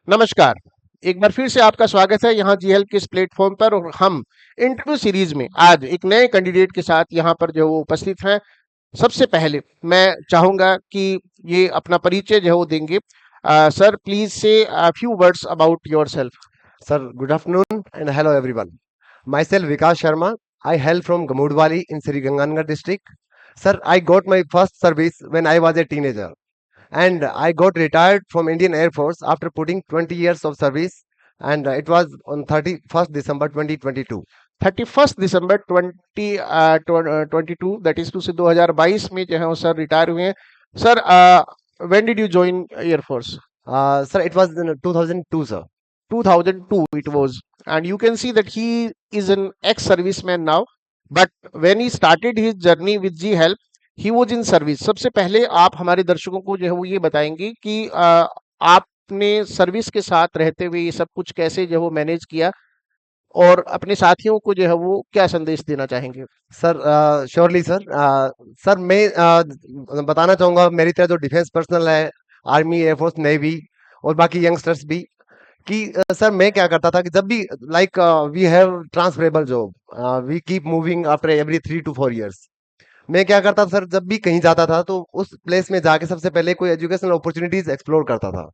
नमस्कार। एक बार फिर से आपका स्वागत है यहाँ जी हेल्प के इस प्लेटफॉर्म पर और हम इंटरव्यू सीरीज में आज एक नए कैंडिडेट के साथ यहाँ पर जो वो उपस्थित हैं। सबसे पहले मैं चाहूंगा कि ये अपना परिचय जो है वो देंगे। सर प्लीज से few words about yourself. Sir, good afternoon and hello everyone. Myself Vikas Sharma. I hail from Gamudwali in Sri Ganganagar district. Sir, I got my first service when I was a teenager and I got retired from Indian Air Force after putting 20 years of service and it was on 31st December 2022. 31 दिसंबर 2022 that is to say 2022 में जो है वो sir retire हुए हैं। Sir when did you join air force? Sir, it was in 2002, sir. 2002 it was, and you can see that he is an ex-serviceman now, but when he started his journey with G Help he was in service. सबसे पहले आप हमारे दर्शकों को जो है वो ये बताएंगे कि आपने सर्विस के साथ रहते हुए ये सब कुछ कैसे जो है वो मैनेज किया और अपने साथियों को जो है वो क्या संदेश देना चाहेंगे? सर श्योरली सर सर मैं बताना चाहूँगा मेरी तरह जो डिफेंस पर्सनल है, आर्मी, एयरफोर्स, नेवी और बाकी यंगस्टर्स भी कि सर मैं क्या करता था कि जब भी like we have transferable job, we keep moving after every 3 to 4 years। मैं क्या करता था सर, जब भी कहीं जाता था तो उस प्लेस में जाके सबसे पहले कोई एजुकेशनल अपॉर्चुनिटीज एक्सप्लोर करता था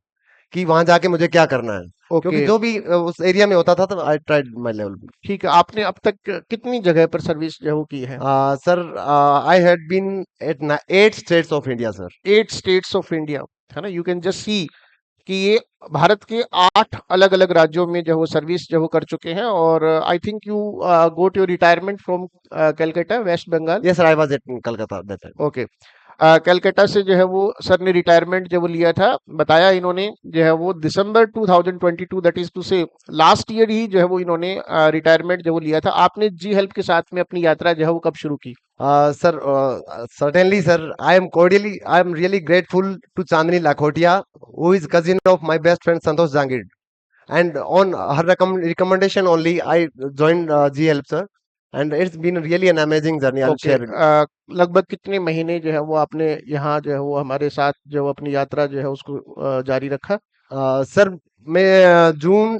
कि वहां जाके मुझे क्या करना है, क्योंकि ओके, जो भी उस एरिया में होता था तो आई ट्राइड माई लेवल। ठीक है। आपने अब तक कितनी जगह पर सर्विस जो है वो की है? Sir I had been at 8 states of India sir. 8 states of India, है ना? यू कैन जस्ट सी कि ये भारत के 8 अलग-अलग राज्यों में जो है वो सर्विस जो है वो कर चुके हैं। और I think you got your retirement from Calcutta, West Bengal. Yes sir, I was at Calcutta that time. Okay. Calcutta से जो है वो सर ने रिटायरमेंट जो वो लिया था, बताया इन्होंने जो है वो दिसंबर 2022 दैट इज टू से लास्ट ईयर ही जो है वो इन्होंने रिटायरमेंट जो वो लिया था। आपने जी हेल्प के साथ में अपनी यात्रा जो है वो कब शुरू की? Sir, certainly, sir. I am really grateful to Chandni Lakhotia, who is cousin of my best friend Santosh Jangid. And on her recommendation only, I joined G Help, sir. And it's been really an amazing journey. I'll okay. share it. लगभग कितने महीने जो है वो आपने यहाँ जो है वो हमारे साथ जो अपनी यात्रा जो है उसको जारी रखा? सर मैं जून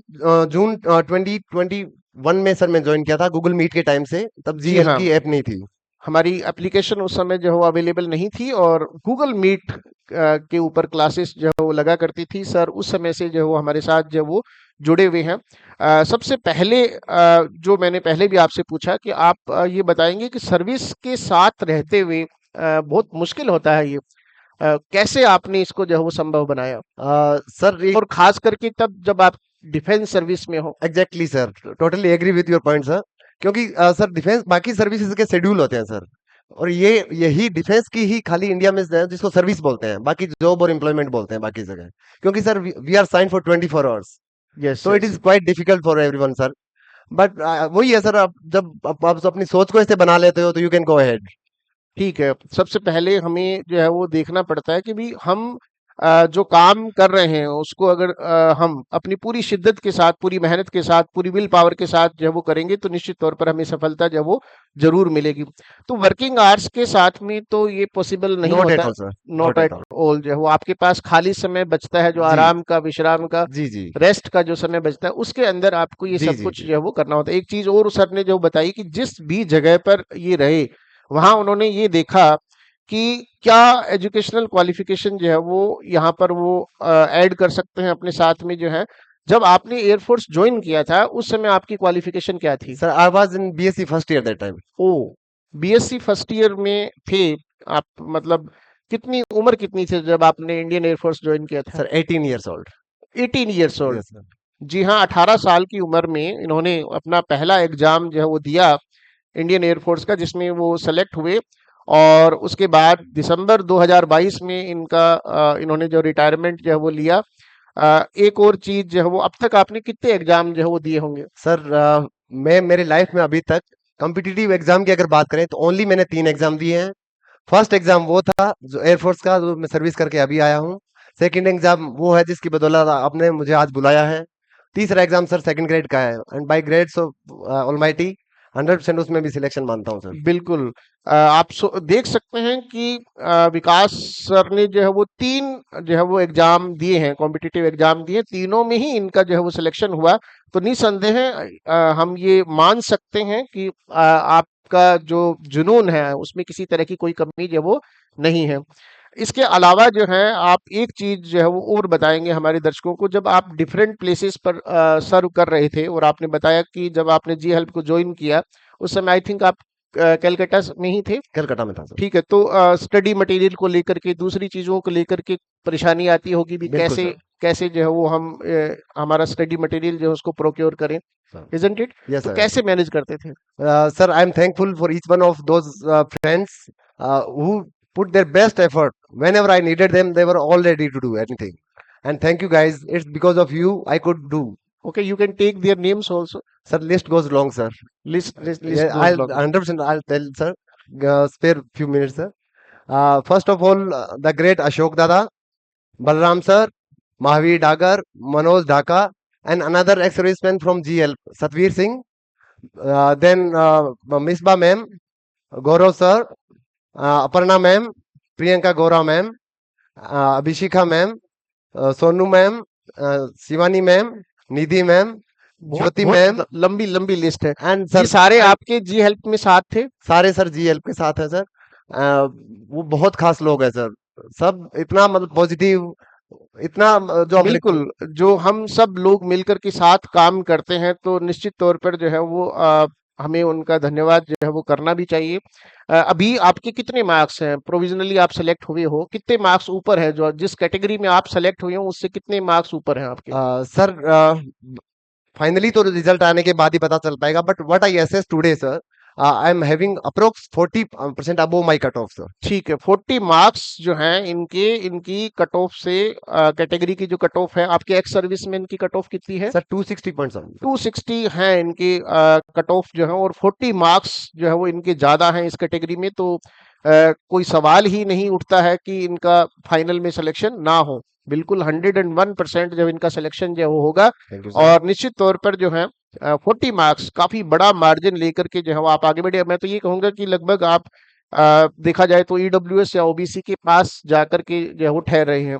2021 में सर मैं ज्वाइन किया था गूगल मीट के टाइम से, तब जी जी हेल्प हाँ, की ऐप नहीं थी। हमारी एप्लीकेशन उस समय जो है वो अवेलेबल नहीं थी और गूगल मीट के ऊपर क्लासेस जो है वो लगा करती थी। सर उस समय से जो है वो हमारे साथ जो है वो जुड़े हुए हैं। सबसे पहले जो मैंने पहले भी आपसे पूछा कि आप ये बताएंगे कि सर्विस के साथ रहते हुए बहुत मुश्किल होता है ये। कैसे आपने इसको जो है वो संभव बनाया सर एक और खास करके तब जब आप डिफेंस सर्विस में हो? Exactly sir, totally agree with your point sir. क्योंकि सर डिफेंस बाकी सर्विसेज के शेड्यूल होते हैं सर, और ये यही डिफेंस की ही खाली इंडिया में है जिसको सर्विस बोलते हैं, बाकी जॉब और एम्प्लॉयमेंट बोलते हैं बाकी जगह। क्योंकि sir we are sign for 24 hours, yes तो it yes. Is quite difficult for everyone sir. But वही है सर, आप जब आप अपनी सोच को ऐसे बना लेते हो तो यू कैन गो अहेड। ठीक है। सबसे पहले हमें जो है वो देखना पड़ता है कि भी हम जो काम कर रहे हैं उसको अगर हम अपनी पूरी शिद्दत के साथ, पूरी मेहनत के साथ, पूरी विल पावर के साथ जो है वो करेंगे तो निश्चित तौर पर हमें सफलता जो है वो ज़रूर मिलेगी। तो वर्किंग आवर्स के साथ में तो ये पॉसिबल नहीं नॉट एट होता, all sir, not not at at all. All. जो है वो आपके पास खाली समय बचता है, जो जी आराम का, विश्राम का, जी जी रेस्ट का जो समय बचता है, उसके अंदर आपको ये जी सब जी कुछ जी। जो है वो करना होता है। एक चीज़ और सर ने जो बताई कि जिस भी जगह पर ये रहे, वहाँ उन्होंने ये देखा कि क्या एजुकेशनल क्वालिफिकेशन जो है वो यहाँ पर वो ऐड कर सकते हैं अपने साथ में जो है। जब आपने एयरफोर्स ज्वाइन किया था उस समय आपकी क्वालिफिकेशन क्या थी? Sir I was in BSc first year that time. Oh, BSc first year में थे आप? मतलब कितनी उम्र कितनी थी जब आपने इंडियन एयरफोर्स ज्वाइन किया था? Sir 18 years old। 18 years old. Yes sir. जी हाँ, 18 साल की उम्र में इन्होंने अपना पहला एग्जाम जो है वो दिया इंडियन एयरफोर्स का, जिसमें वो सेलेक्ट हुए। और उसके बाद दिसंबर 2022 में इनका इन्होंने जो रिटायरमेंट जो है वो लिया। एक और चीज जो है वो, अब तक आपने कितने एग्जाम जो है वो दिए होंगे? सर मैं मेरे लाइफ में अभी तक कॉम्पिटिटिव एग्जाम की अगर बात करें तो ओनली मैंने 3 एग्जाम दिए हैं। फर्स्ट एग्जाम वो था जो एयरफोर्स का, जो मैं सर्विस करके अभी आया हूँ। सेकंड एग्जाम वो है जिसकी बदौलत आपने मुझे आज बुलाया है। तीसरा एग्जाम सर सेकंड ग्रेड का है, and by grades of almighty 100% उसमें भी सिलेक्शन मानता हूँ सर। बिल्कुल। आप देख सकते हैं कि विकास सर ने जो है वो 3 जो है वो एग्ज़ाम दिए हैं, कॉम्पिटिटिव एग्ज़ाम दिए, तीनों में ही इनका जो है वो सिलेक्शन हुआ। तो निस्संदेह हम ये मान सकते हैं कि आपका जो जुनून है, उसमें किसी तरह की कोई कमी जो है वो नहीं है। इसके अलावा जो है आप एक चीज़ जो है वो और बताएँगे हमारे दर्शकों को, जब आप डिफरेंट प्लेसेस पर सर्व कर रहे थे और आपने बताया कि जब आपने जी हेल्प को जॉइन किया, उस समय आई थिंक आप कलकत्ता में ही थे? कलकत्ता में था सर। ठीक है, तो स्टडी मटेरियल को लेकर के, दूसरी चीज़ों को लेकर के परेशानी आती होगी भी, बिल्कुल कैसे सर। कैसे जो है वो हम हमारा स्टडी मटेरियल जो है उसको प्रोक्योर करें, सर इज़न्ट इट? यस तो सर। कैसे मैनेज करते थे? Sir, I'm thankful for each one of those friends who put their best effort. Whenever I needed them, they were all ready to do anything. And thank you guys. It's because of you I could do. Okay, you can take their names also. Sir, list goes long, sir. List Yeah, goes I'll long. 100% I'll tell, sir. Spare few minutes, sir. First of all, the great Ashok Dada, Balram sir, Mahavir Dagar, Manoj Dhaka, and another ex-serviceman from GL, Satvir Singh. Then Misbah ma'am, Gaurav sir, Aparna ma'am, Priyanka Gora ma'am, Abhishika ma'am, Sonu ma'am, Shivani ma'am, Nidhi ma'am, बहुत ज्योति बहुत ma'am लंबी लंबी list है। And ये sir सारे आपके जी help में साथ थे? सारे सर जी हेल्प के साथ है सर। वो बहुत खास लोग हैं सर। सब इतना मतलब पॉजिटिव, इतना जो हम लिख बिल्कुल, जो हम सब लोग मिलकर के साथ काम करते हैं तो निश्चित तौर पर जो है वो हमें उनका धन्यवाद जो है वो करना भी चाहिए। अभी आपके कितने मार्क्स हैं? प्रोविजनली आप सेलेक्ट हुए हो, कितने मार्क्स ऊपर है? जो जिस कैटेगरी में आप सेलेक्ट हुए हो उससे कितने मार्क्स ऊपर हैं आपके? सर फाइनली तो रिजल्ट आने के बाद ही पता चल पाएगा, but what I assess today sir, I am having approx 40% above my cut off sir. ठीक है, 40 मार्क्स जो हैं इनके इनकी कट ऑफ से कैटेगरी की जो कट ऑफ है, आपके एक्स सर्विसमैन की कट ऑफ कितनी है? सर 260.7 260 हैं इनके कट ऑफ जो है, और 40 मार्क्स जो है वो इनके ज़्यादा हैं इस कैटेगरी में। तो कोई सवाल ही नहीं उठता है कि इनका फाइनल में सिलेक्शन ना हो। बिल्कुल 101% जब इनका सिलेक्शन जो है वो होगा, थैंक यू सर। और निश्चित तौर पर जो है 40 मार्क्स काफ़ी बड़ा मार्जिन लेकर के जो है वो आप आगे बढ़े। मैं तो ये कहूँगा कि लगभग आप देखा जाए तो ईडब्ल्यूएस या ओबीसी के पास जाकर के जो है वो ठहर रहे हैं।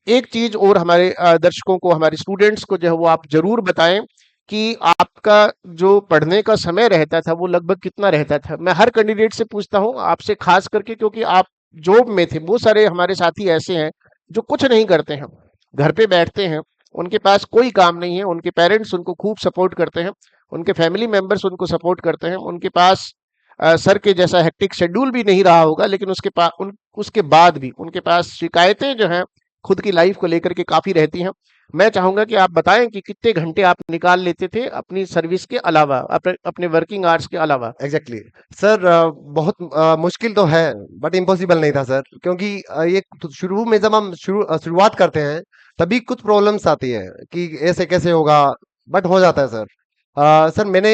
एक चीज और हमारे दर्शकों को, हमारे स्टूडेंट्स को जो है वो आप जरूर बताएं कि आपका जो पढ़ने का समय रहता था वो लगभग कितना रहता था। मैं हर कैंडिडेट से पूछता हूं, आपसे खास करके, क्योंकि आप जॉब में थे। बहुत सारे हमारे साथी ऐसे हैं जो कुछ नहीं करते हैं, घर पे बैठते हैं, उनके पास कोई काम नहीं है, उनके पेरेंट्स उनको खूब सपोर्ट करते हैं, उनके फैमिली मेंबर्स उनको सपोर्ट करते हैं, उनके पास सर के जैसा हेक्टिक शेड्यूल भी नहीं रहा होगा, लेकिन उसके बाद भी उनके पास शिकायतें जो हैं खुद की लाइफ को लेकर के काफ़ी रहती हैं। मैं चाहूँगा कि आप बताएँ कि कितने घंटे आप निकाल लेते थे अपनी सर्विस के अलावा, अपने वर्किंग आवर्स के अलावा? एग्जैक्टली सर, बहुत मुश्किल तो है बट इम्पॉसिबल नहीं था सर, क्योंकि ये तो शुरू में जब हम शुरुआत करते हैं तभी कुछ प्रॉब्लम्स आती है कि ऐसे कैसे होगा, बट हो जाता है सर। सर मैंने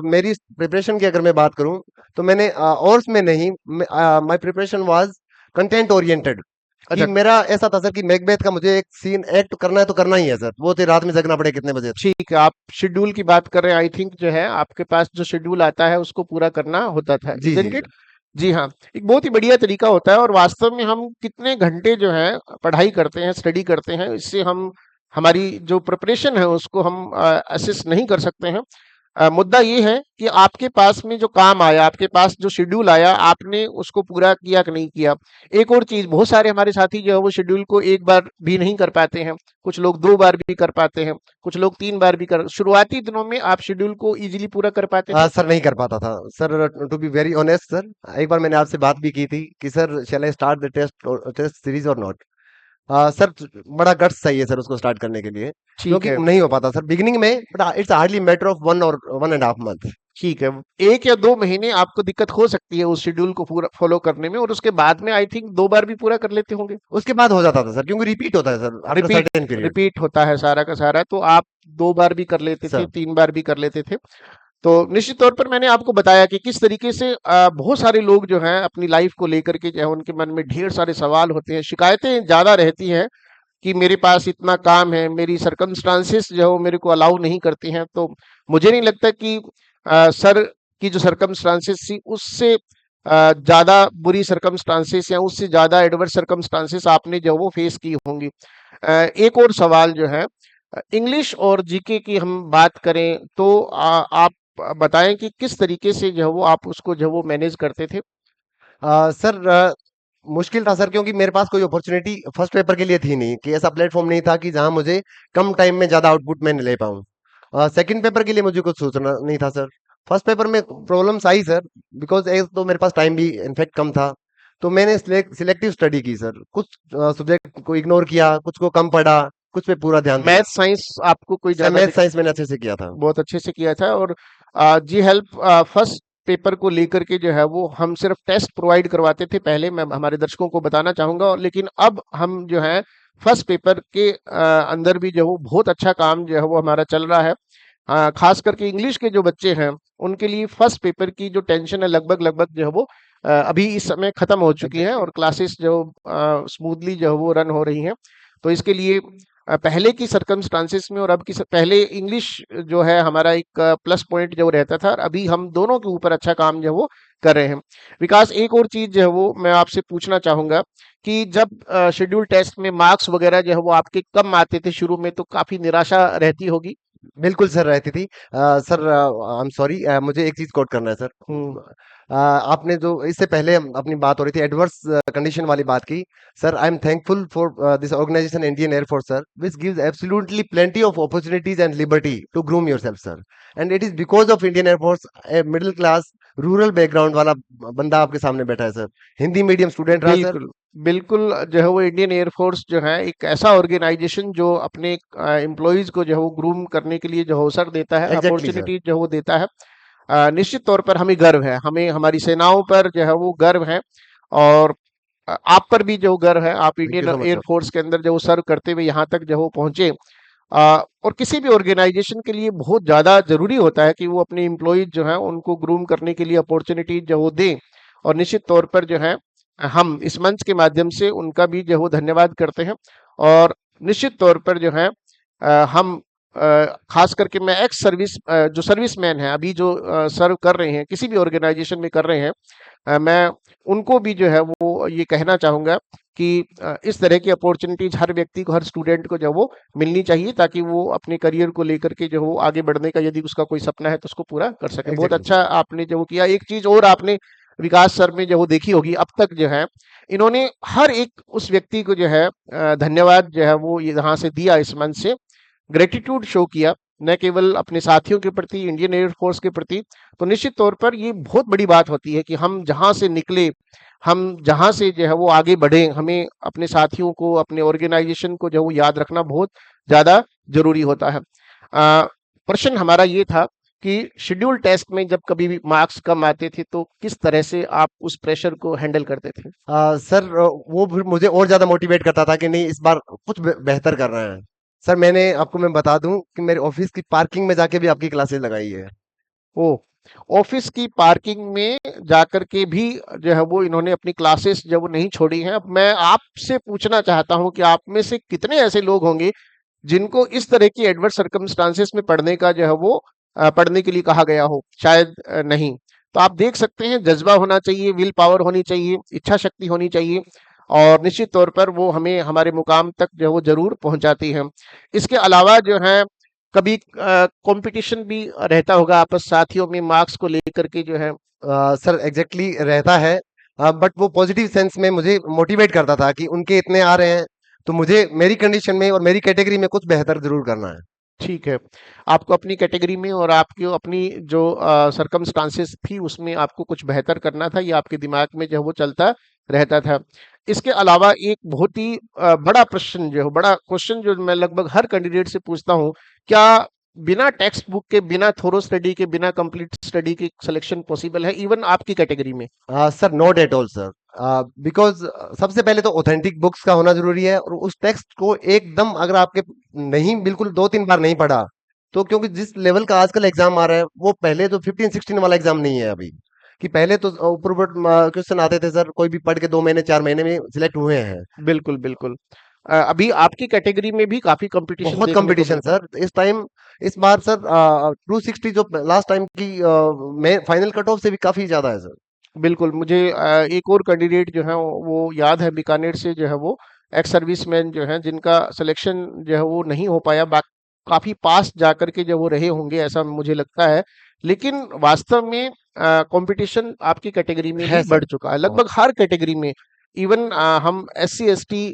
मेरी प्रिपरेशन की अगर मैं बात करूं तो मैंने और में नहीं, my preparation was content oriented. कि अच्छा, मेरा ऐसा था सर कि मैकबेथ का मुझे एक सीन एक्ट करना है तो करना ही है सर, वो तो रात में जगना पड़े कितने बजे। ठीक है, आप शेड्यूल की बात कर रहे हैं। आई थिंक जो है आपके पास जो शेड्यूल आता है उसको पूरा करना होता था, जी जी इज़न्ट इट? सर। जी हाँ, एक बहुत ही बढ़िया तरीका होता है, और वास्तव में हम कितने घंटे जो है पढ़ाई करते हैं, स्टडी करते हैं, इससे हम हमारी जो प्रिपरेशन है उसको हम असेस नहीं कर सकते हैं। मुद्दा ये है कि आपके पास में जो काम आया, आपके पास जो शेड्यूल आया, आपने उसको पूरा किया कि नहीं किया। एक और चीज़, बहुत सारे हमारे साथी जो है वो शेड्यूल को एक बार भी नहीं कर पाते हैं, कुछ लोग 2 बार भी कर पाते हैं, कुछ लोग 3 बार भी कर। शुरुआती दिनों में आप शेड्यूल को ईज़िली पूरा कर पाते थे? सर नहीं कर पाता था sir, to be very honest sir. एक बार मैंने आपसे बात भी की थी कि sir shall I start the test series और नॉट। सर बड़ा गट्स चाहिए सर उसको स्टार्ट करने के लिए, ठीक क्योंकि है, नहीं हो पाता सर बिगिनिंग में, but it's hardly matter of 1 और 1.5 मंथ। ठीक है। 1 या 2 महीने आपको दिक्कत हो सकती है उस शेड्यूल को पूरा फ़ॉलो करने में, और उसके बाद में आई थिंक 2 बार भी पूरा कर लेते होंगे? उसके बाद हो जाता था सर, क्योंकि रिपीट होता है sir after repeat certain period. Repeat होता है सारा का सारा, तो आप 2 बार भी कर लेते थे, सर 3 बार भी कर लेते थे। तो निश्चित तौर पर मैंने आपको बताया कि किस तरीके से बहुत सारे लोग जो हैं अपनी लाइफ को लेकर के जो है उनके मन में ढेर सारे सवाल होते हैं, शिकायतें ज़्यादा रहती हैं कि मेरे पास इतना काम है, मेरी सर्कमस्टांसेस जो है वो मेरे को अलाउ नहीं करती हैं। तो मुझे नहीं लगता कि सर की जो सर्कमस्टांसेस थी उससे ज़्यादा बुरी सर्कमस्टांसेस या उससे ज़्यादा एडवर्स सर्कमस्टांसेस आपने जो वो फेस की होंगी। एक और सवाल जो है, इंग्लिश और जीके की हम बात करें तो आप बताएं कि किस तरीके से जो है वो आप उसको जो है वो मैनेज करते थे? सर मुश्किल था सर, क्योंकि मेरे पास कोई अपॉर्चुनिटी फर्स्ट पेपर के लिए थी नहीं, कि ऐसा प्लेटफॉर्म नहीं था कि जहां मुझे कम टाइम में ज्यादा आउटपुट मैं ले पाऊँ। सेकंड पेपर के लिए मुझे कुछ सोचना नहीं था सर। फर्स्ट पेपर में प्रॉब्लम्स आई सर, बिकॉज एक तो मेरे पास टाइम भी इनफेक्ट कम था। तो मैंने सिलेक्टिव स्टडी की सर, कुछ सब्जेक्ट को इग्नोर किया, कुछ को कम पढ़ा, कुछ पे पूरा ध्यान दिया। मैथ साइंस आपको कोई सर ज़्यादा मैथ साइंस मैंने अच्छे से किया था। बहुत अच्छे से किया था। और जी हेल्प फर्स्ट पेपर को लेकर के जो है वो हम सिर्फ टेस्ट प्रोवाइड करवाते थे पहले, मैं हमारे दर्शकों को बताना चाहूँगा। लेकिन अब हम जो है फर्स्ट पेपर के अंदर भी जो है वो बहुत अच्छा काम जो है वो हमारा चल रहा है। खास करके इंग्लिश के जो बच्चे हैं उनके लिए फर्स्ट पेपर की जो टेंशन है लगभग लगभग जो है वो अभी इस समय खत्म हो चुकी है, एग्जैक्टली। और क्लासेस जो स्मूथली जो है वो रन हो रही हैं। तो इसके लिए पहले की सर्कमस्टांसेस में और अब की पहले इंग्लिश जो है हमारा एक प्लस पॉइंट जो रहता था, और अभी हम दोनों के ऊपर अच्छा काम जो है वो कर रहे हैं। विकास, एक और चीज जो है वो मैं आपसे पूछना चाहूंगा कि जब शेड्यूल टेस्ट में मार्क्स वगैरह जो है वो आपके कम आते थे शुरू में, तो काफी निराशा रहती होगी। बिल्कुल सर रहती थी। सर आई एम सॉरी, मुझे एक चीज कोट करना है सर। हम्म। आपने जो इससे पहले अपनी बात हो रही थी एडवर्स कंडीशन वाली बात की। Sir I am thankful for this organisation Indian air force sir, which gives absolutely plenty of opportunities and liberty to groom yourself sir. And it is because of Indian air force a middle class rural background वाला बंदा आपके सामने बैठा है sir, Hindi medium student रहा sir. बिल्कुल, बिल्कुल। जो है वो इंडियन एयर फोर्स जो है एक ऐसा ऑर्गेनाइजेशन जो अपने एम्प्लॉइज को जो है वो ग्रूम करने के लिए जो अवसर देता है, एग्जैक्टली सर। अपॉर्चुनिटी जो वो देता है। निश्चित तौर पर हमें गर्व है, हमें हमारी सेनाओं पर जो है वो गर्व है। और आप पर भी जो गर्व है, आप thank you Indian so much air sir. Force के अंदर जो सर्व करते हुए यहाँ तक जो वो पहुंचे। और किसी भी ऑर्गेनाइजेशन के लिए बहुत ज़्यादा जरूरी होता है कि वो अपने एम्प्लॉयज जो है उनको ग्रूम करने के लिए अपॉर्चुनिटी जो वो दें। और निश्चित तौर पर जो है हम इस मंच के माध्यम से उनका भी जो वो धन्यवाद करते हैं। और निश्चित तौर पर जो है हम खास करके मैं एक्स सर्विस जो सर्विसमैन हैं अभी जो सर्व कर रहे हैं किसी भी ऑर्गेनाइजेशन में कर रहे हैं, मैं उनको भी जो है वो ये कहना चाहूँगा कि इस तरह की अपॉर्चुनिटीज हर व्यक्ति को, हर स्टूडेंट को जो वो मिलनी चाहिए, ताकि वो अपने करियर को लेकर के जो वो आगे बढ़ने का यदि उसका कोई सपना है तो उसको पूरा कर सके। बहुत एग्जैक्टली अच्छा सर। आपने जो वो किया। एक चीज और आपने विकास सर में जो वो देखी होगी अब तक जो है, इन्होंने हर एक उस व्यक्ति को जो है धन्यवाद जो है वो यहाँ से दिया, इस मंच से ग्रेटिट्यूड शो किया, न केवल अपने साथियों के प्रति, इंडियन एयर फोर्स के प्रति। तो निश्चित तौर पर ये बहुत बड़ी बात होती है कि हम जहाँ से निकले, हम जहाँ से जो है वो आगे बढ़े, हमें अपने साथियों को, अपने ऑर्गेनाइजेशन को जो वो याद रखना बहुत ज़्यादा जरूरी होता है। प्रश्न हमारा ये था कि शेड्यूल टेस्ट में जब कभी भी मार्क्स कम आते थे तो किस तरह से आप उस प्रेशर को हैंडल करते थे? सर वो फिर मुझे और ज्यादा मोटिवेट करता था कि नहीं, इस बार कुछ बेहतर कर रहे हैं। सर मैंने आपको मैं बता दूं कि मेरे ऑफिस की पार्किंग में जाके भी आपकी क्लासेस लगाई है। ओ, ऑफिस की पार्किंग में जाकर के भी जो है वो इन्होंने अपनी क्लासेस जो वो नहीं छोड़ी हैं। अब मैं आपसे पूछना चाहता हूं कि आप में से कितने ऐसे लोग होंगे जिनको इस तरह की एडवर्स सर्कमस्टांसेस में पढ़ने का जो है वो पढ़ने के लिए कहा गया हो? शायद नहीं। तो आप देख सकते हैं, जज्बा होना चाहिए, विल पावर होनी चाहिए, इच्छा शक्ति होनी चाहिए, और निश्चित तौर पर वो हमें हमारे मुकाम तक जो है वो जरूर पहुंचाती है। इसके अलावा जो है कभी कंपटीशन भी रहता होगा आपस साथियों में मार्क्स को लेकर के जो है? सर एग्जैक्टली रहता है, बट वो पॉजिटिव सेंस में मुझे मोटिवेट करता था कि उनके इतने आ रहे हैं, तो मुझे मेरी कंडीशन में और मेरी कैटेगरी में कुछ बेहतर जरूर करना है। ठीक है। आपको अपनी कैटेगरी में और आपकी अपनी जो सर्कमस्टांसेस थी उसमें आपको कुछ बेहतर करना था, ये आपके दिमाग में जो है वो चलता रहता था। इसके अलावा एक बहुत ही बड़ा प्रश्न जो है, बड़ा क्वेश्चन जो मैं लगभग हर कैंडिडेट से पूछता हूँ, क्या बिना टेक्स्ट बुक के, बिना थोरो स्टडी के, बिना कंप्लीट स्टडी के सिलेक्शन पॉसिबल है इवन आपकी कैटेगरी में? Sir not at all sir, because सबसे पहले तो ऑथेंटिक बुक्स का होना जरूरी है, और उस टेक्स्ट को एकदम अगर आपके नहीं बिल्कुल 2-3 बार नहीं पढ़ा, तो क्योंकि जिस लेवल का आजकल एग्जाम आ रहा है वो पहले तो 15-16 वाला एग्जाम नहीं है अभी। कि पहले तो ऊपर ऊपर क्वेश्चन आते थे सर, कोई भी पढ़ के 2 महीने 4 महीने में सिलेक्ट हुए हैं। बिल्कुल, बिल्कुल। अभी आपकी कैटेगरी में भी काफी कंपटीशन बहुत देखने को कंपटीशन मिलता है। सर इस टाइम। इस बार सर 260 जो लास्ट टाइम की मैं फाइनल कट ऑफ से भी काफी ज्यादा है सर। बिल्कुल, मुझे एक और कैंडिडेट जो है वो याद है, बीकानेर से जो है वो एक्स सर्विसमैन जो हैं जिनका सिलेक्शन जो है वो नहीं हो पाया, काफी पास जाकर के जो वो रहे होंगे ऐसा मुझे लगता है। लेकिन वास्तव में कंपटीशन आपकी कैटेगरी में है भी सर बढ़ चुका है, बहुत। लगभग हर कैटेगरी में। इवन हम एस सी एस टी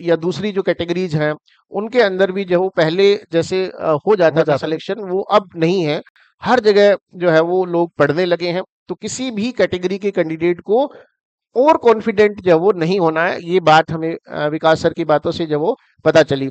या दूसरी जो कैटेगरीज हैं उनके अंदर भी जो वो पहले जैसे हो हो जाता था जाता है। सिलेक्शन, वो अब नहीं है। हर जगह जो है वो लोग पढ़ने लगे हैं, तो किसी भी कैटेगरी के कैंडिडेट को ओवर कॉन्फिडेंट जो वो नहीं होना है, ये बात हमें विकास सर की बातों से जो वो पता चली।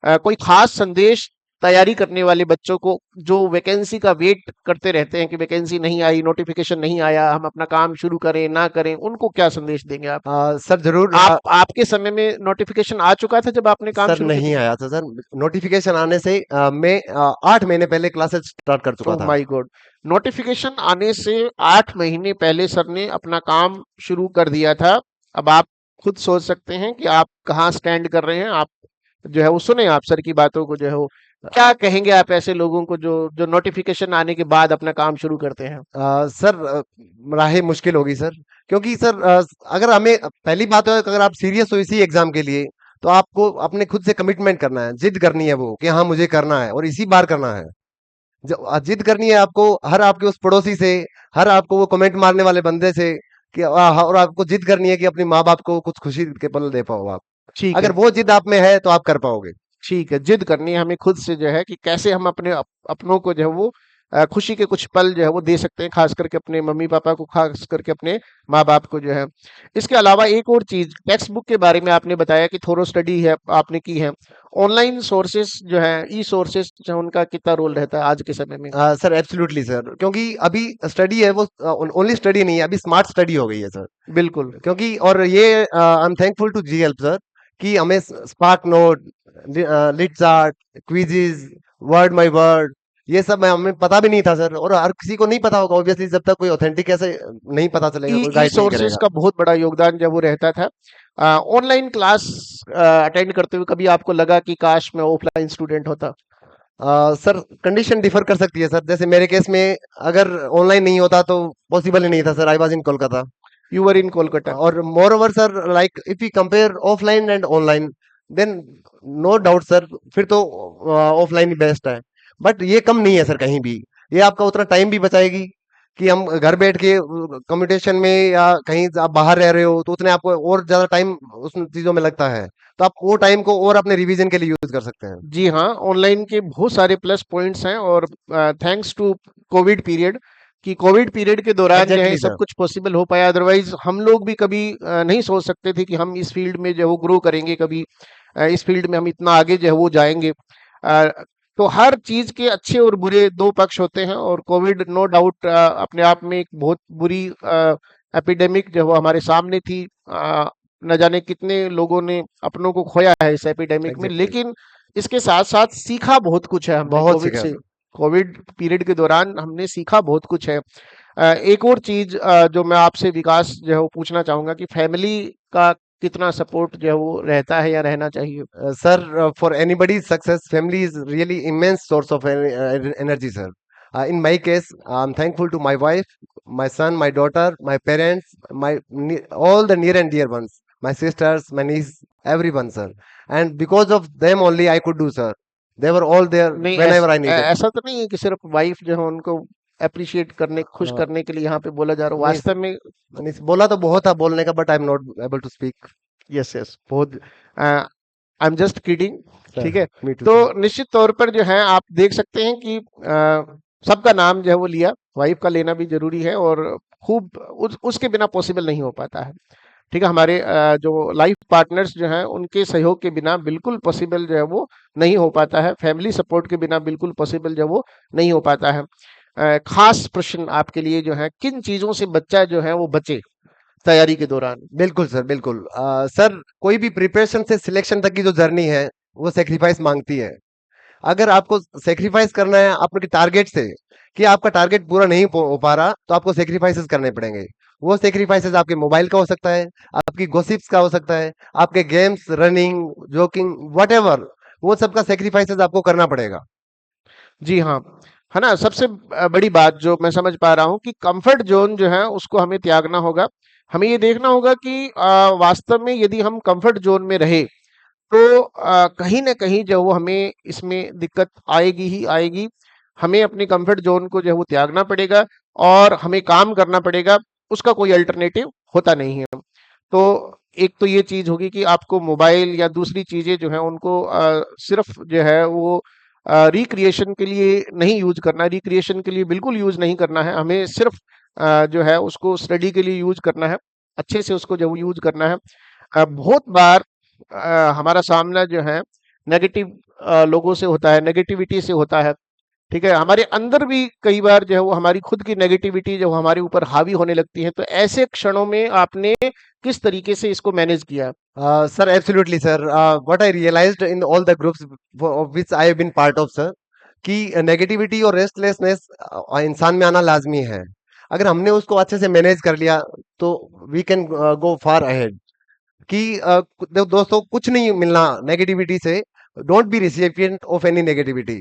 कोई खास संदेश तैयारी करने वाले बच्चों को जो वैकेंसी का वेट करते रहते हैं कि वैकेंसी नहीं आई, नोटिफिकेशन नहीं आया, हम अपना काम शुरू करें ना करें, उनको क्या संदेश देंगे आप? सर जरूर आपके समय में नोटिफिकेशन आ चुका था जब आपने काम सर शुरू किया नहीं था? आया था सर। नोटिफिकेशन आने से मैं 8 महीने पहले क्लासेस स्टार्ट कर चुका ओह था। My God! नोटिफिकेशन आने से 8 महीने पहले सर ने अपना काम शुरू कर दिया था। अब आप खुद सोच सकते हैं कि आप कहाँ स्टैंड कर रहे हैं। आप जो है वो सुने आप सर की बातों को, जो है वो क्या कहेंगे आप ऐसे लोगों को जो जो नोटिफिकेशन आने के बाद अपना काम शुरू करते हैं? सर राहें मुश्किल होगी सर, क्योंकि सर अगर हमें पहली बात है कि अगर आप सीरियस हो इसी एग्जाम के लिए, तो आपको अपने खुद से कमिटमेंट करना है, जिद करनी है वो कि हाँ मुझे करना है और इसी बार करना है। जब जिद करनी है आपको हर आपके उस पड़ोसी से, हर आपको वो कमेंट मारने वाले बंदे से कि और आपको जिद करनी है कि अपने माँ बाप को कुछ खुशी के पल दे पाओ आप। ठीक अगर है, वो जिद आप में है तो आप कर पाओगे। ठीक है, जिद करनी है हमें खुद से जो है कि कैसे हम अपने अपनों को जो है वो खुशी के कुछ पल जो है वो दे सकते हैं, खास करके अपने मम्मी पापा को, खास करके अपने माँ बाप को जो है। इसके अलावा एक और चीज, टेक्स्ट बुक के बारे में आपने बताया कि थोरो स्टडी है आपने की है। ऑनलाइन सोर्सेस जो है, ई सोर्सेस जो है, उनका कितना रोल रहता है आज के समय में? सर एब्सोल्युटली सर, क्योंकि अभी स्टडी है वो ओनली स्टडी नहीं है, अभी स्मार्ट स्टडी हो गई है सर। बिल्कुल। क्योंकि और ये I am thankful to G help sir कि हमें spark note, LitChart, Quizizz, word my word, ये सब हमें पता भी नहीं था सर, और हर किसी को नहीं पता होगा ऑब्वियसली जब तक कोई ऑथेंटिक ऐसे नहीं पता चलेगा, ई कोई ई गाइड नहीं सोर्सेस करेगा। का बहुत बड़ा योगदान जब वो रहता था। ऑनलाइन क्लास अटेंड करते हुए कभी आपको लगा कि काश मैं ऑफलाइन स्टूडेंट होता? सर कंडीशन डिफर कर सकती है सर, जैसे मेरे केस में अगर ऑनलाइन नहीं होता तो पॉसिबल ही नहीं था sir, I was in Kolkata. You were in Kolkata. और moreover sir, like if we compare offline and online, then no doubt sir, फिर तो ऑफलाइन ही बेस्ट है। बट ये कम नहीं है सर कहीं भी, ये आपका उतना टाइम भी बचाएगी कि हम घर बैठ के कम्युनिकेशन में या कहीं आप बाहर रह रहे हो तो उतने आपको और ज्यादा टाइम उस चीजों में लगता है, तो आप वो टाइम को और अपने रिवीजन के लिए यूज कर सकते हैं। जी हाँ, ऑनलाइन के बहुत सारे प्लस पॉइंट्स हैं, और थैंक्स टू कोविड पीरियड, कि कोविड पीरियड के दौरान जो है एग्जैक्टली सब सर। कुछ पॉसिबल हो पाया। अदरवाइज हम लोग भी कभी नहीं सोच सकते थे कि हम इस फील्ड में जो है वो ग्रो करेंगे, कभी इस फील्ड में हम इतना आगे जो है वो जाएंगे। अ, तो हर चीज के अच्छे और बुरे दो पक्ष होते हैं, और कोविड नो डाउट अपने आप में एक बहुत बुरी एपिडेमिक जो वो हमारे सामने थी। न जाने कितने लोगों ने अपनों को खोया है इस एपिडेमिक में, एग्जैक्टली। लेकिन इसके साथ साथ सीखा बहुत कुछ है हमने बहुत कोविड सीखा से। सर। कोविड पीरियड के दौरान हमने सीखा बहुत कुछ है। एक और चीज जो मैं आपसे विकास जो है वो पूछना चाहूंगा कि फैमिली का कितना सपोर्ट जो है वो रहता है या रहना चाहिए? Sir, for anybody's success, family is really immense source of energy, sir. In my case, I'm thankful to my wife, my son, my daughter, my parents, all the near and dear ones, my sisters, my niece, everyone, sir. And because of them only I could do, sir. They were all there नहीं, whenever I needed. ऐसा तो नहीं है कि सिर्फ wife जो है उनको अप्रिशिएट करने, खुश Uh, करने के लिए यहाँ पे बोला जा रहा हो, नहीं, वास्तव में? नहीं, बोला तो बहुत था बोलने का, but I'm not able to speak. Yes yes, बहुत। I am just kidding. Sir, ठीक है। me too, तो sir. निश्चित तौर पर जो है आप देख सकते हैं कि सबका नाम जो है वो लिया, वाइफ का लेना भी जरूरी है, और खूब उसके बिना पॉसिबल नहीं हो पाता है। ठीक है, हमारे जो लाइफ पार्टनर्स जो हैं उनके सहयोग के बिना बिल्कुल पॉसिबल जो है वो नहीं हो पाता है, फैमिली सपोर्ट के बिना बिल्कुल पॉसिबल जो है वो नहीं हो पाता है। खास प्रश्न आपके लिए जो है, किन चीजों से बच्चा जो है वो बचे तैयारी के दौरान? बिल्कुल सर, बिल्कुल। सर कोई भी प्रिपरेशन से सिलेक्शन तक की जो जर्नी है वो सेक्रीफाइस मांगती है। अगर आपको सेक्रीफाइस करना है आपके टारगेट से, कि आपका टारगेट पूरा नहीं हो पा रहा, तो आपको सेक्रीफाइसेस करने पड़ेंगे। वो सेक्रीफाइसेस आपके मोबाइल का हो सकता है, आपकी गॉसिप्स का हो सकता है, आपके गेम्स, रनिंग, जोकिंग, व्हाटएवर, वो सब का सेक्रीफाइसेस आपको करना पड़ेगा। जी हाँ, है ना? सबसे बड़ी बात जो मैं समझ पा रहा हूँ कि कंफर्ट ज़ोन जो है उसको हमें त्यागना होगा। हमें ये देखना होगा कि वास्तव में यदि हम कंफर्ट ज़ोन में रहे तो कहीं न कहीं जो है वो हमें इसमें दिक्कत आएगी ही आएगी। हमें अपने कंफर्ट ज़ोन को जो है वो त्यागना पड़ेगा और हमें काम करना पड़ेगा, उसका कोई अल्टरनेटिव होता नहीं है। तो एक तो ये चीज़ होगी कि आपको मोबाइल या दूसरी चीज़ें जो हैं उनको सिर्फ़ जो है वो रिक्रिएशन के लिए नहीं यूज़ करना, रिक्रिएशन के लिए बिल्कुल यूज़ नहीं करना है। हमें सिर्फ़ जो है उसको स्टडी के लिए यूज़ करना है, अच्छे से उसको जो यूज़ करना है। बहुत बार हमारा सामना जो है नेगेटिव लोगों से होता है, नेगेटिविटी से होता है, ठीक है? हमारे अंदर भी कई बार जो है वो हमारी खुद की नेगेटिविटी जो हमारे ऊपर हावी होने लगती है, तो ऐसे क्षणों में आपने किस तरीके से इसको मैनेज किया? Sir absolutely sir, what I realised in all the groups of which I have been part of sir, कि नेगेटिविटी और रेस्टलेसनेस इंसान में आना लाजमी है। अगर हमने उसको अच्छे से मैनेज कर लिया तो we can go far ahead. कि दोस्तों कुछ नहीं मिलना नेगेटिविटी से। Don't be recipient of any negativity.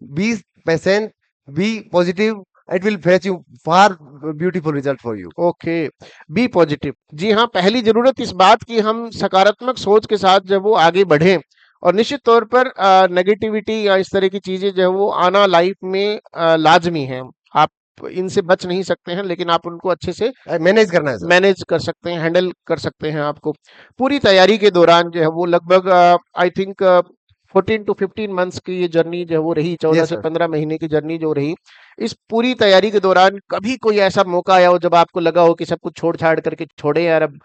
Be patient, be positive, it will fetch you far beautiful result for you. Okay, be positive. जी हाँ, पहली ज़रूरत इस बात की हम सकारात्मक सोच के साथ जब वो आगे बढ़ें और निश्चित तौर पर नेगेटिविटी या इस तरह की चीज़ें जो है वो आना लाइफ में लाज़मी है। आप इनसे बच नहीं सकते हैं, लेकिन आप उनको अच्छे से मैनेज करना है सर। मैनेज कर सकते हैं, हैंडल कर सकते हैं आपको। पूरी तैयारी के दौरान जो है वो लगभग आई थिंक 14 टू 15 मंथ्स की ये जर्नी जो है वो रही, 14 यस से सर। 15 महीने की जर्नी जो रही। इस पूरी तैयारी के दौरान कभी कोई ऐसा मौका आया हो जब आपको लगा हो कि सब कुछ छोड़-छाड़ करके छोड़े यार, अब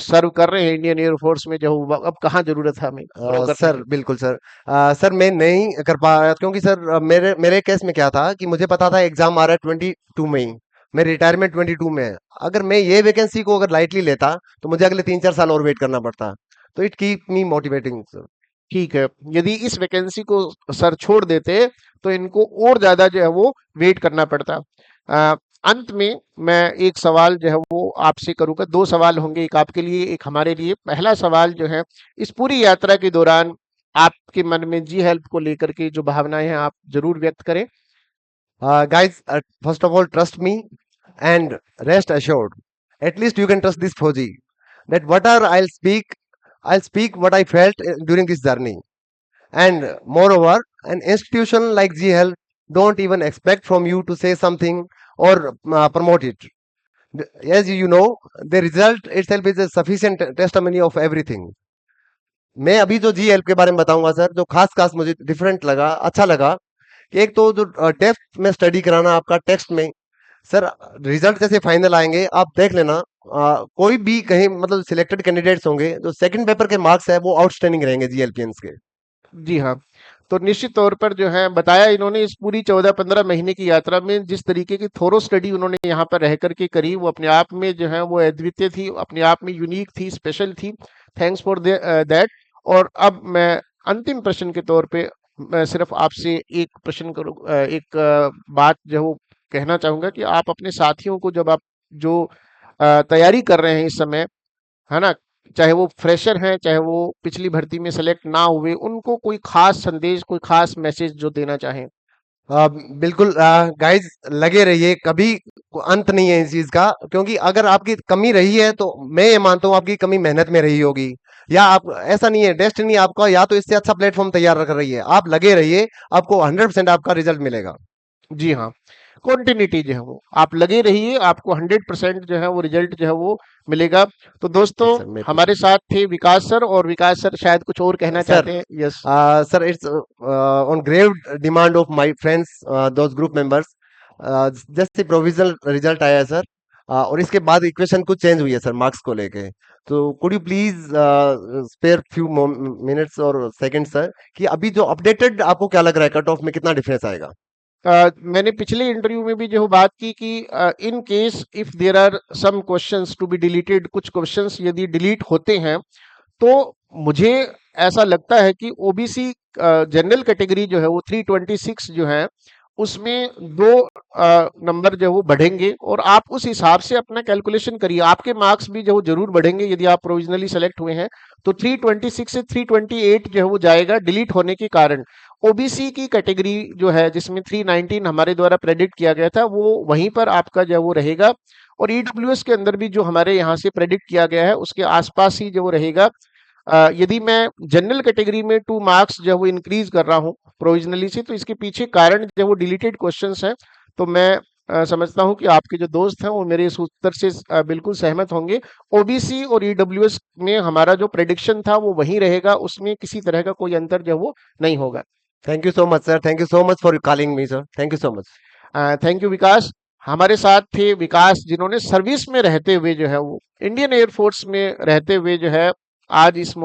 सर्व कर रहे हैं इंडियन एयर फोर्स में, जो अब कहाँ ज़रूरत है हमें सर्व करने सर की? बिल्कुल सर। सर मैं नहीं कर पा रहा क्योंकि सर मेरे मेरे केस में क्या था कि मुझे पता था एग्जाम आ रहा है 22 में ही। मेरी रिटायरमेंट 22 में है। अगर मैं ये वैकेंसी को अगर लाइटली लेता तो मुझे अगले 3-4 साल और वेट करना पड़ता। तो it keep me motivating sir. ठीक है, यदि इस वैकेंसी को सर छोड़ देते तो इनको और ज़्यादा जो है वो वेट करना पड़ता। अ, अंत में मैं एक सवाल जो है वो आपसे करूँगा, 2 सवाल होंगे, एक आपके लिए, एक हमारे लिए। पहला सवाल जो है, इस पूरी यात्रा के दौरान आपके मन में जी हेल्प को लेकर के जो भावनाएँ हैं आप ज़रूर व्यक्त करें। Guys, first of all, trust me and rest assured. At least you can trust this Fauji that whatever I'll speak what I felt during this journey. And moreover, an institution like G Health don't even expect from you to say something or promote it. As you know, the result itself is a sufficient testimony of everything. मैं अभी जो जी help के बारे में बताऊंगा sir, जो खास खास मुझे डिफरेंट लगा, अच्छा लगा कि एक तो जो डेप्थ में स्टडी कराना आपका टेक्स्ट में। सर रिजल्ट जैसे फाइनल आएंगे आप देख लेना, कोई भी कहीं मतलब सिलेक्टेड कैंडिडेट्स होंगे जो सेकंड पेपर के मार्क्स है वो आउटस्टैंडिंग रहेंगे जीएलपीएंस के। जी हाँ, तो निश्चित तौर पर जो है बताया इन्होंने, इस पूरी 14-15 महीने की यात्रा में जिस तरीके की थोरो स्टडी उन्होंने यहाँ पर रह कर के करी, वो अपने आप में जो है वो अद्वितीय थी, अपने आप में यूनिक थी, स्पेशल थी। Thanks for that. और अब मैं अंतिम प्रश्न के तौर पे मैं सिर्फ आपसे एक प्रश्न करूँ, एक बात जो है वो कहना चाहूँगा कि आप अपने साथियों को जब आप जो तैयारी कर रहे हैं इस समय, है ना? चाहे वो फ्रेशर हैं, चाहे वो पिछली भर्ती में सेलेक्ट ना हुए, उनको कोई खास संदेश, कोई खास मैसेज जो देना चाहें? बिल्कुल गाइज लगे रहिए, कभी अंत नहीं है इस चीज का, क्योंकि अगर आपकी कमी रही है तो मैं ये मानता हूँ आपकी कमी मेहनत में रही होगी। या आप ऐसा नहीं है, डेस्टिनी आपका या तो इससे अच्छा प्लेटफॉर्म तैयार कर रही है। आप लगे रहिए, आपको 100% आपका रिजल्ट मिलेगा। जी हाँ, कॉन्टिन्यूटी जो है वो आप लगे रहिए, आपको 100% जो है वो रिजल्ट जो है वो मिलेगा। तो दोस्तों यस सर, मेरे को हमारे साथ थे विकास सर, और विकास सर शायद कुछ और कहना सर चाहते हैं। Yes. Sir it's on grave demand of my friends, those group members. जैसे प्रोविजनल रिजल्ट आया है सर, और इसके बाद इक्वेशन कुछ चेंज हुई है सर मार्क्स को लेके। तो could you please spare few minutes और सेकंड सर, कि अभी जो अपडेटेड आपको क्या लग रहा है कट ऑफ में कितना डिफरेंस आएगा? मैंने पिछले इंटरव्यू में भी जो बात की कि in case if there are some questions to be deleted, कुछ क्वेश्चंस यदि डिलीट होते हैं तो मुझे ऐसा लगता है कि ओबीसी जनरल कैटेगरी जो है वो 326 जो है उसमें 2 नंबर जो है वो बढ़ेंगे और आप उस हिसाब से अपना कैलकुलेशन करिए। आपके मार्क्स भी जो वो ज़रूर बढ़ेंगे यदि आप प्रोविज़नली सेलेक्ट हुए हैं, तो 326 से 328 जो है वो जाएगा डिलीट होने के कारण। ओबीसी की कैटेगरी जो है जिसमें 319 हमारे द्वारा प्रेडिक्ट किया गया था, वो वहीं पर आपका जो है वो रहेगा और ईडब्ल्यूएस के अंदर भी जो हमारे यहाँ से प्रेडिक्ट किया गया है, उसके आस-पास ही जो वो रहेगा। यदि मैं जनरल कैटेगरी में 2 मार्क्स जो है वो इंक्रीज़ कर रहा हूँ प्रोविज़नली से, तो इसके पीछे कारण जो है वो डिलीटेड क्वेश्चंस हैं। तो मैं समझता हूँ कि आपके जो दोस्त हैं वो मेरे इस उत्तर से बिल्कुल सहमत होंगे। ओबीसी और ईडब्ल्यूएस में हमारा जो प्रेडिक्शन था वो वहीं रहेगा, उसमें किसी तरह का कोई अंतर जो है वो नहीं होगा। Thank you so much sir, thank you so much for calling me sir, thank you so much. Thank you Vikas. हमारे साथ थे विकास जिन्होंने सर्विस में रहते हुए जो है वो इंडियन एयर फोर्स में रहते हुए जो है आज इस